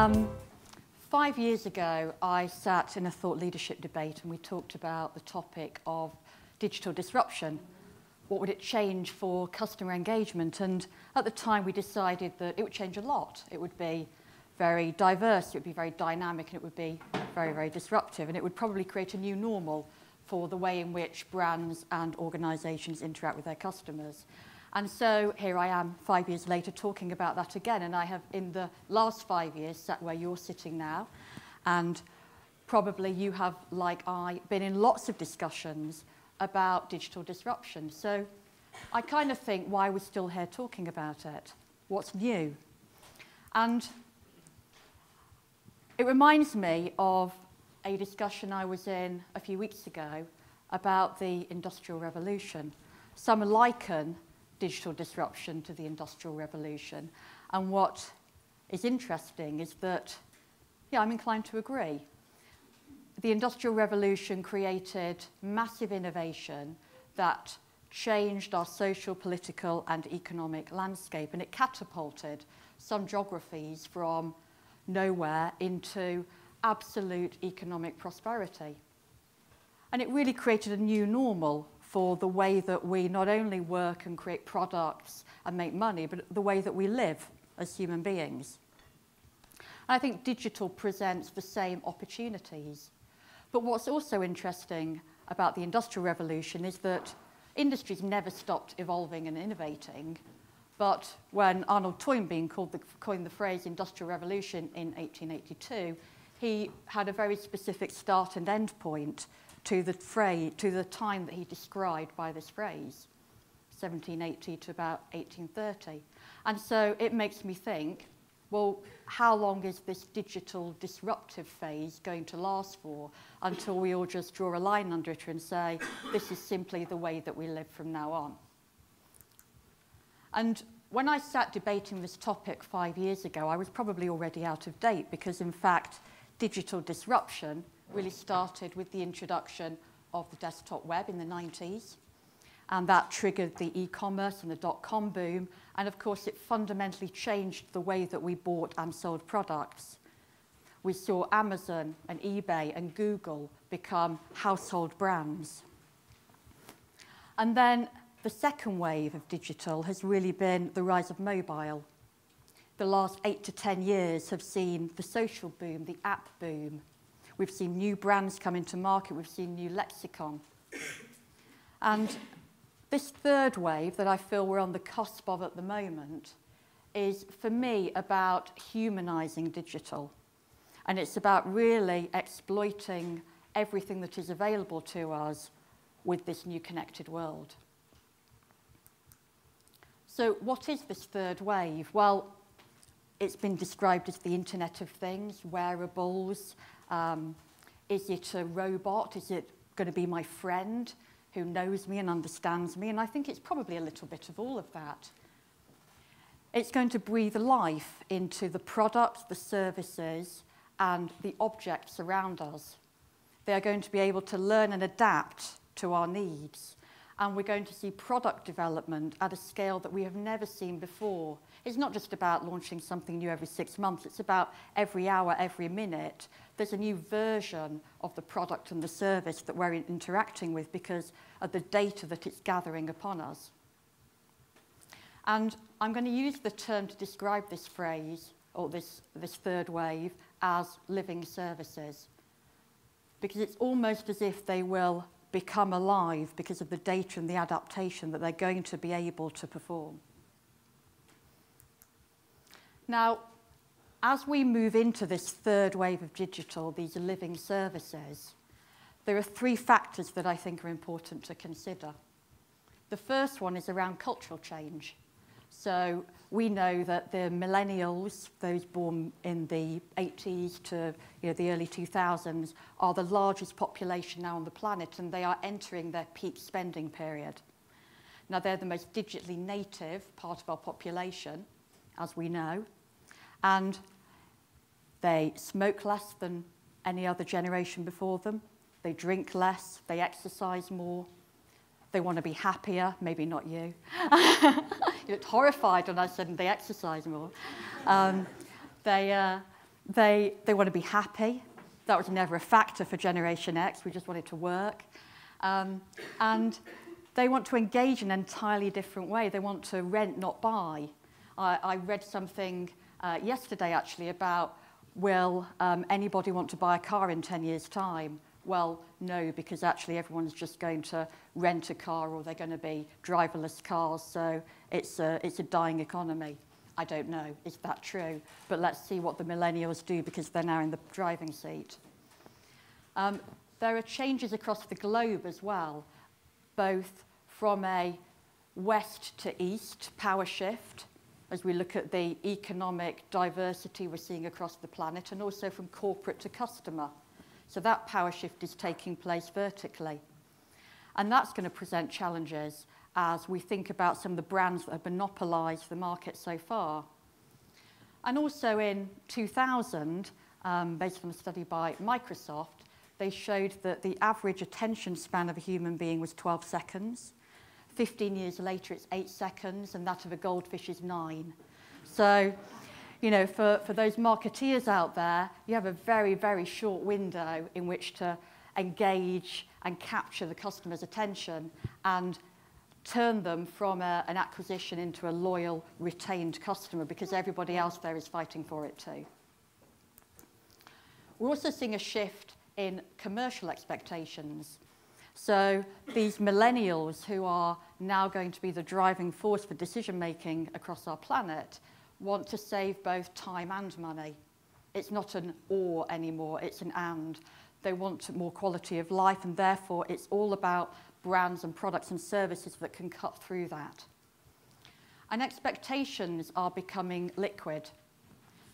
5 years ago, I sat in a thought leadership debate and we talked about the topic of digital disruption. What would it change for customer engagement? And at the time, we decided that it would change a lot. It would be very diverse, it would be very dynamic, and it would be very, very disruptive. And it would probably create a new normal for the way in which brands and organisations interact with their customers. And so here I am 5 years later talking about that again, and I have in the last 5 years sat where you're sitting now, and probably you have, like I, been in lots of discussions about digital disruption. So I kind of think, why we're still here talking about it? What's new? And it reminds me of a discussion I was in a few weeks ago about the Industrial Revolution. Some liken digital disruption to the Industrial Revolution. And what is interesting is that, yeah, I'm inclined to agree. The Industrial Revolution created massive innovation that changed our social, political, and economic landscape, and it catapulted some geographies from nowhere into absolute economic prosperity. And it really created a new normal for the way that we not only work and create products and make money, but the way that we live as human beings. And I think digital presents the same opportunities. But what's also interesting about the Industrial Revolution is that industries never stopped evolving and innovating. But when Arnold Toynbee coined the phrase Industrial Revolution in 1882, he had a very specific start and end point to the time that he described by this phrase, 1780 to about 1830. And so it makes me think, well, how long is this digital disruptive phase going to last for until we all just draw a line under it and say, this is simply the way that we live from now on? And when I sat debating this topic 5 years ago, I was probably already out of date because, in fact, digital disruption really started with the introduction of the desktop web in the 90s. And that triggered the e-commerce and the dot-com boom. And of course, it fundamentally changed the way that we bought and sold products. We saw Amazon and eBay and Google become household brands. And then the second wave of digital has really been the rise of mobile. The last 8 to 10 years have seen the social boom, the app boom. We've seen new brands come into market. We've seen new lexicon. And this third wave that I feel we're on the cusp of at the moment is, for me, about humanizing digital. And it's about really exploiting everything that is available to us with this new connected world. So what is this third wave? Well, it's been described as the Internet of Things, wearables. Is it a robot? Is it going to be my friend who knows me and understands me? And I think it's probably a little bit of all of that. It's going to breathe life into the products, the services, and the objects around us. They are going to be able to learn and adapt to our needs. And we're going to see product development at a scale that we have never seen before. It's not just about launching something new every 6 months. It's about every hour, every minute. There's a new version of the product and the service that we're interacting with because of the data that it's gathering upon us. And I'm going to use the term to describe this phrase, or this third wave, as living services. Because it's almost as if they will become alive because of the data and the adaptation that they're going to be able to perform. Now, as we move into this third wave of digital, these living services, there are 3 factors that I think are important to consider. The first one is around cultural change. So we know that the millennials, those born in the 80s to the early 2000s, are the largest population now on the planet, and they are entering their peak spending period. Now, they're the most digitally native part of our population, as we know, and they smoke less than any other generation before them. They drink less, they exercise more, they want to be happier, maybe not you. You looked horrified when I said they exercise more. They They want to be happy. That was never a factor for Generation X. We just want it to work. And they want to engage in an entirely different way. They want to rent, not buy. I read something yesterday, actually, about will anybody want to buy a car in 10 years' time? Well, no, because actually everyone's just going to rent a car, or they're going to be driverless cars. So it's a dying economy. I don't know, is that true? But let's see what the millennials do, because they're now in the driving seat. There are changes across the globe as well, both from a west to east power shift, as we look at the economic diversity we're seeing across the planet, and also from corporate to customer. So that power shift is taking place vertically. And that's going to present challenges as we think about some of the brands that have monopolised the market so far. And also in 2000, based on a study by Microsoft, they showed that the average attention span of a human being was 12 seconds. 15 years later, it's 8 seconds, and that of a goldfish is 9. So, you know, for those marketeers out there, you have a very, very short window in which to engage and capture the customer's attention and turn them from an acquisition into a loyal, retained customer, because everybody else there is fighting for it too. We're also seeing a shift in commercial expectations. So these millennials, who are now going to be the driving force for decision-making across our planet, want to save both time and money. It's not an or anymore, it's an and. They want more quality of life, and therefore it's all about brands and products and services that can cut through that. And expectations are becoming liquid.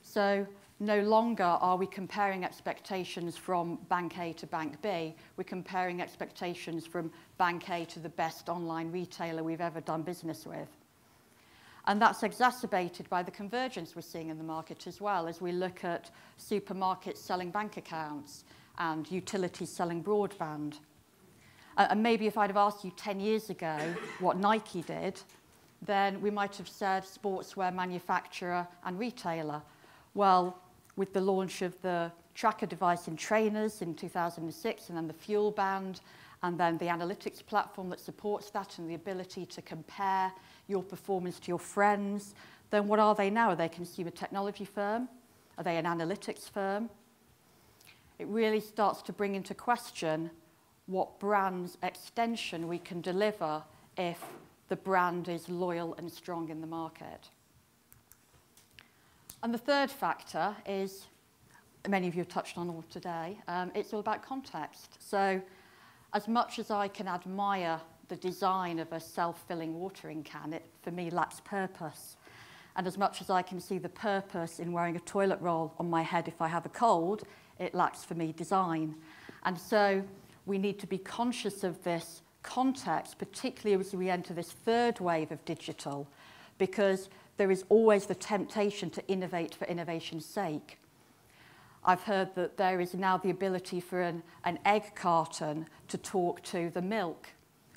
So no longer are we comparing expectations from bank A to bank B. We're comparing expectations from bank A to the best online retailer we've ever done business with. And that's exacerbated by the convergence we're seeing in the market as well, as we look at supermarkets selling bank accounts and utilities selling broadband. And maybe if I'd have asked you 10 years ago what Nike did, then we might have said sportswear manufacturer and retailer. Well, with the launch of the tracker device in trainers in 2006, and then the Fuel Band, and then the analytics platform that supports that, and the ability to compare your performance to your friends, then what are they now? Are they a consumer technology firm? Are they an analytics firm? It really starts to bring into question what brand's extension we can deliver if the brand is loyal and strong in the market. And the third factor is, many of you have touched on all today, it's all about context. So as much as I can admire the design of a self-filling watering can, it, for me, lacks purpose. And as much as I can see the purpose in wearing a toilet roll on my head if I have a cold, it lacks, for me, design. And so we need to be conscious of this context, particularly as we enter this third wave of digital, because there is always the temptation to innovate for innovation's sake. I've heard that there is now the ability for an egg carton to talk to the milk.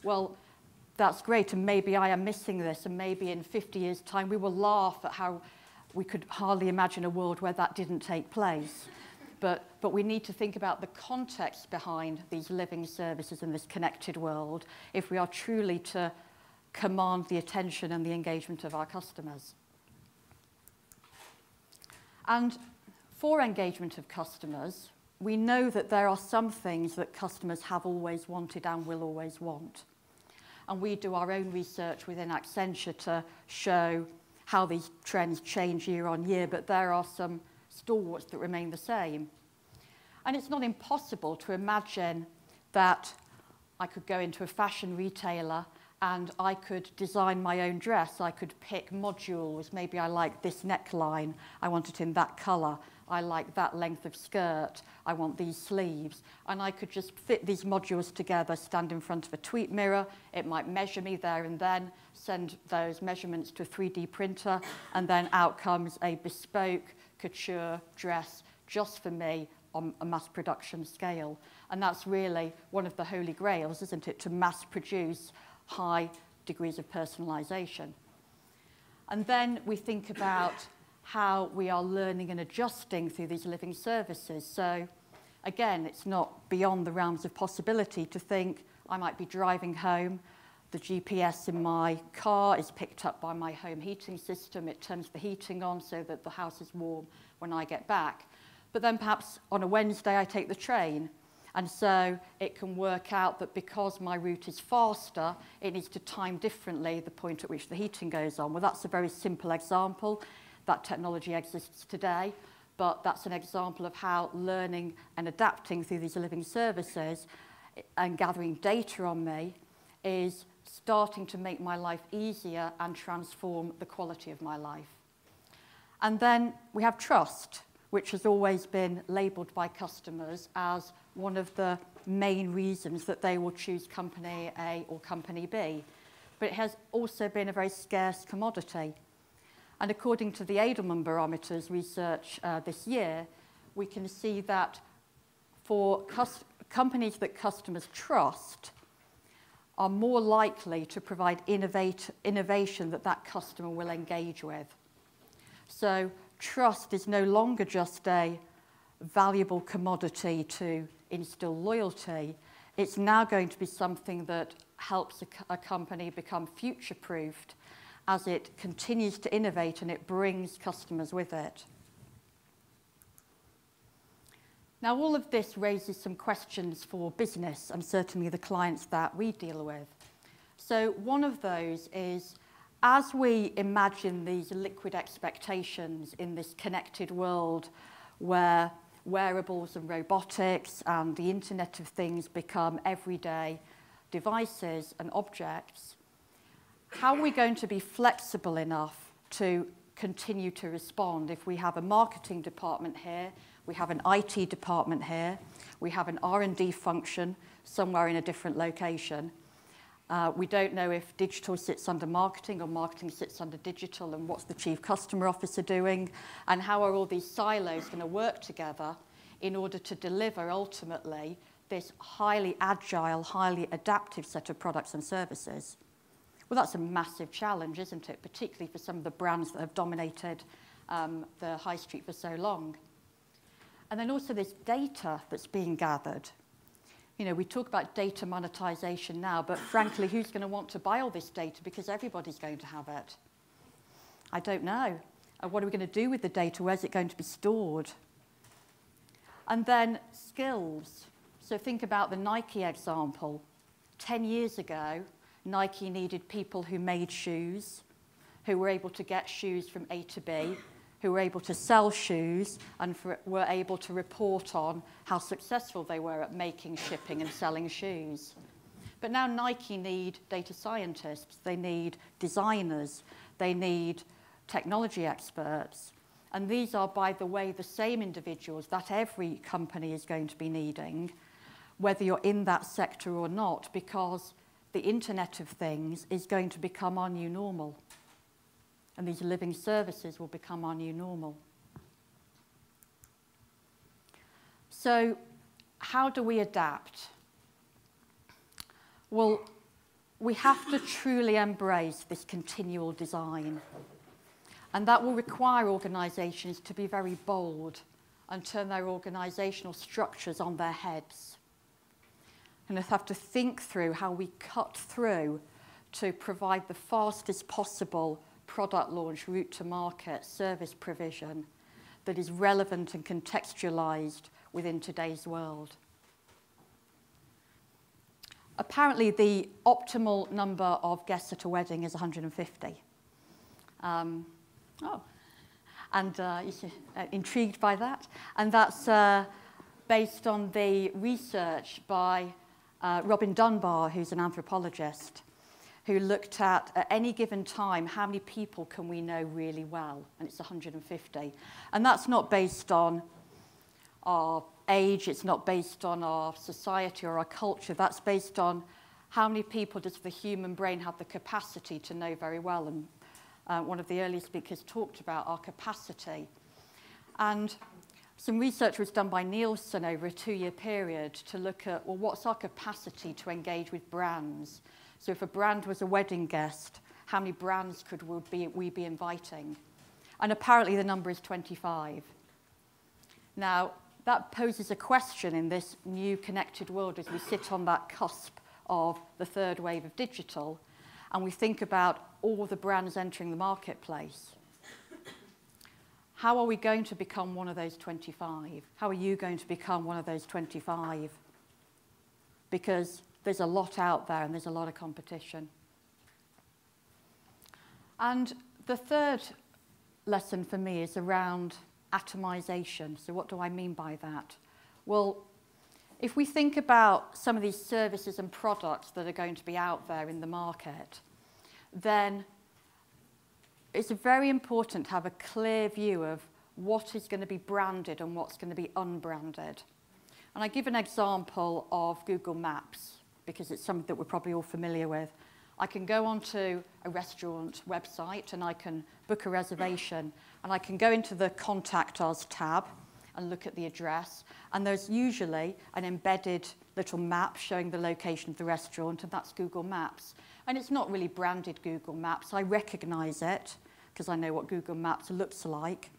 Well, that's great, and maybe I am missing this, and maybe in 50 years' time we will laugh at how we could hardly imagine a world where that didn't take place. But we need to think about the context behind these living services in this connected world if we are truly to command the attention and the engagement of our customers. And for engagement of customers, we know that there are some things that customers have always wanted and will always want. And we do our own research within Accenture to show how these trends change year on year, but there are some stalwarts that remain the same. And it's not impossible to imagine that I could go into a fashion retailer and I could design my own dress. I could pick modules. Maybe I like this neckline. I want it in that colour. I like that length of skirt. I want these sleeves. And I could just fit these modules together, stand in front of a tweet mirror. It might measure me there and then, send those measurements to a 3D printer, and then out comes a bespoke couture dress just for me on a mass production scale. And that's really one of the holy grails, isn't it, to mass produce high degrees of personalization. And then we think about how we are learning and adjusting through these living services. So again, it's not beyond the realms of possibility to think I might be driving home, the GPS in my car is picked up by my home heating system, it turns the heating on so that the house is warm when I get back. But then perhaps on a Wednesday I take the train, and so it can work out that because my route is faster, it needs to time differently the point at which the heating goes on. Well, that's a very simple example. That technology exists today, but that's an example of how learning and adapting through these living services and gathering data on me is starting to make my life easier and transform the quality of my life. And then we have trust, which has always been labelled by customers as one of the main reasons that they will choose company A or company B. But it has also been a very scarce commodity. And according to the Edelman Barometer's research this year, we can see that for companies that customers trust are more likely to provide innovation that customer will engage with. So trust is no longer just a valuable commodity to instill loyalty. It's now going to be something that helps a company become future-proofed as it continues to innovate and it brings customers with it. Now, all of this raises some questions for business and certainly the clients that we deal with. So one of those is, as we imagine these liquid expectations in this connected world where wearables and robotics and the Internet of Things become everyday devices and objects, how are we going to be flexible enough to continue to respond if we have a marketing department here, we have an IT department here, we have an R&D function somewhere in a different location. We don't know if digital sits under marketing or marketing sits under digital, and what's the chief customer officer doing, and how are all these silos going to work together in order to deliver ultimately this highly agile, highly adaptive set of products and services. Well, that's a massive challenge, isn't it? Particularly for some of the brands that have dominated the high street for so long. And then also this data that's being gathered. You know, we talk about data monetization now, but frankly, who's going to want to buy all this data because everybody's going to have it? I don't know. What are we going to do with the data? Where's it going to be stored? And then skills. So think about the Nike example. 10 years ago, Nike needed people who made shoes, who were able to get shoes from A to B, who were able to sell shoes and were able to report on how successful they were at making, shipping, and selling shoes. But now Nike need data scientists, they need designers, they need technology experts. And these are, by the way, the same individuals that every company is going to be needing, whether you're in that sector or not, because the Internet of Things is going to become our new normal. And these living services will become our new normal. So how do we adapt? Well, we have to truly embrace this continual design. And that will require organisations to be very bold and turn their organisational structures on their heads. And they have to think through how we cut through to provide the fastest possible product launch, route to market, service provision that is relevant and contextualized within today's world. Apparently, the optimal number of guests at a wedding is 150. Intrigued by that. And that's based on the research by Robin Dunbar, who's an anthropologist, who looked at any given time, how many people can we know really well? And it's 150. And that's not based on our age, it's not based on our society or our culture, that's based on how many people does the human brain have the capacity to know very well. And one of the earlier speakers talked about our capacity. And some research was done by Nielsen over a 2-year period to look at, well, what's our capacity to engage with brands? So if a brand was a wedding guest, how many brands could we be inviting? And apparently the number is 25. Now, that poses a question in this new connected world as we sit on that cusp of the third wave of digital, and we think about all the brands entering the marketplace. How are we going to become one of those 25? How are you going to become one of those 25? Because there's a lot out there and there's a lot of competition. And the third lesson for me is around atomization. So what do I mean by that? Well, if we think about some of these services and products that are going to be out there in the market, then it's very important to have a clear view of what is going to be branded and what's going to be unbranded. And I give an example of Google Maps, because it's something that we're probably all familiar with. I can go onto a restaurant website and I can book a reservation, and I can go into the Contact Us tab and look at the address, and there's usually an embedded little map showing the location of the restaurant, and that's Google Maps. And it's not really branded Google Maps. I recognize it because I know what Google Maps looks like,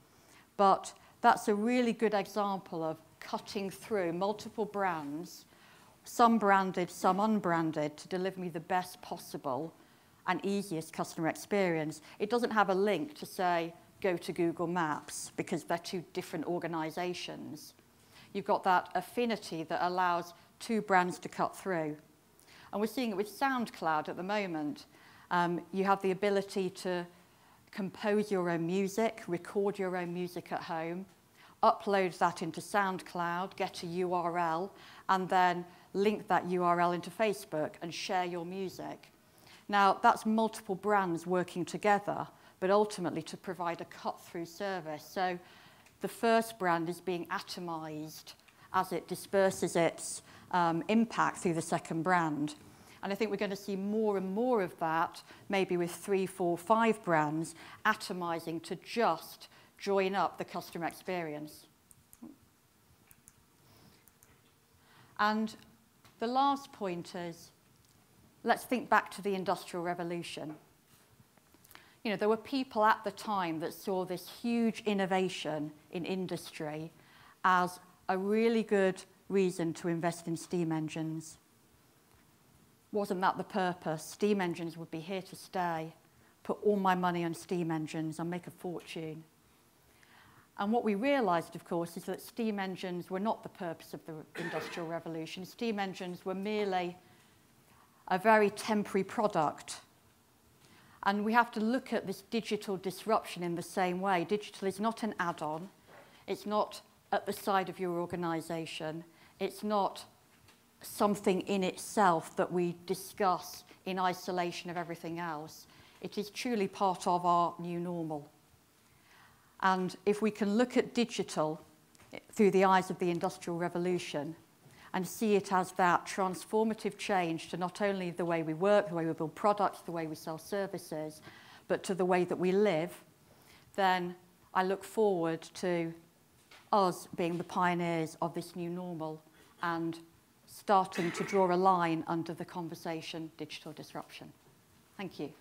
but that's a really good example of cutting through multiple brands, some branded, some unbranded, to deliver me the best possible and easiest customer experience. It doesn't have a link to say, go to Google Maps, because they're two different organizations. You've got that affinity that allows two brands to cut through. And we're seeing it with SoundCloud at the moment. You have the ability to compose your own music, record your own music at home, upload that into SoundCloud, get a URL, and then link that URL into Facebook and share your music. Now, that's multiple brands working together, but ultimately to provide a cut-through service. So the first brand is being atomized as it disperses its impact through the second brand. And I think we're going to see more and more of that, maybe with 3, 4, 5 brands atomizing to just join up the customer experience. And the last point is, let's think back to the Industrial Revolution. You know, there were people at the time that saw this huge innovation in industry as a really good reason to invest in steam engines. Wasn't that the purpose? Steam engines would be here to stay. Put all my money on steam engines and make a fortune. And what we realized, of course, is that steam engines were not the purpose of the Industrial Revolution. Steam engines were merely a very temporary product. And we have to look at this digital disruption in the same way. Digital is not an add-on. It's not at the side of your organization. It's not something in itself that we discuss in isolation of everything else. It is truly part of our new normal. And if we can look at digital through the eyes of the Industrial Revolution and see it as that transformative change to not only the way we work, the way we build products, the way we sell services, but to the way that we live, then I look forward to us being the pioneers of this new normal and starting to draw a line under the conversation digital disruption. Thank you.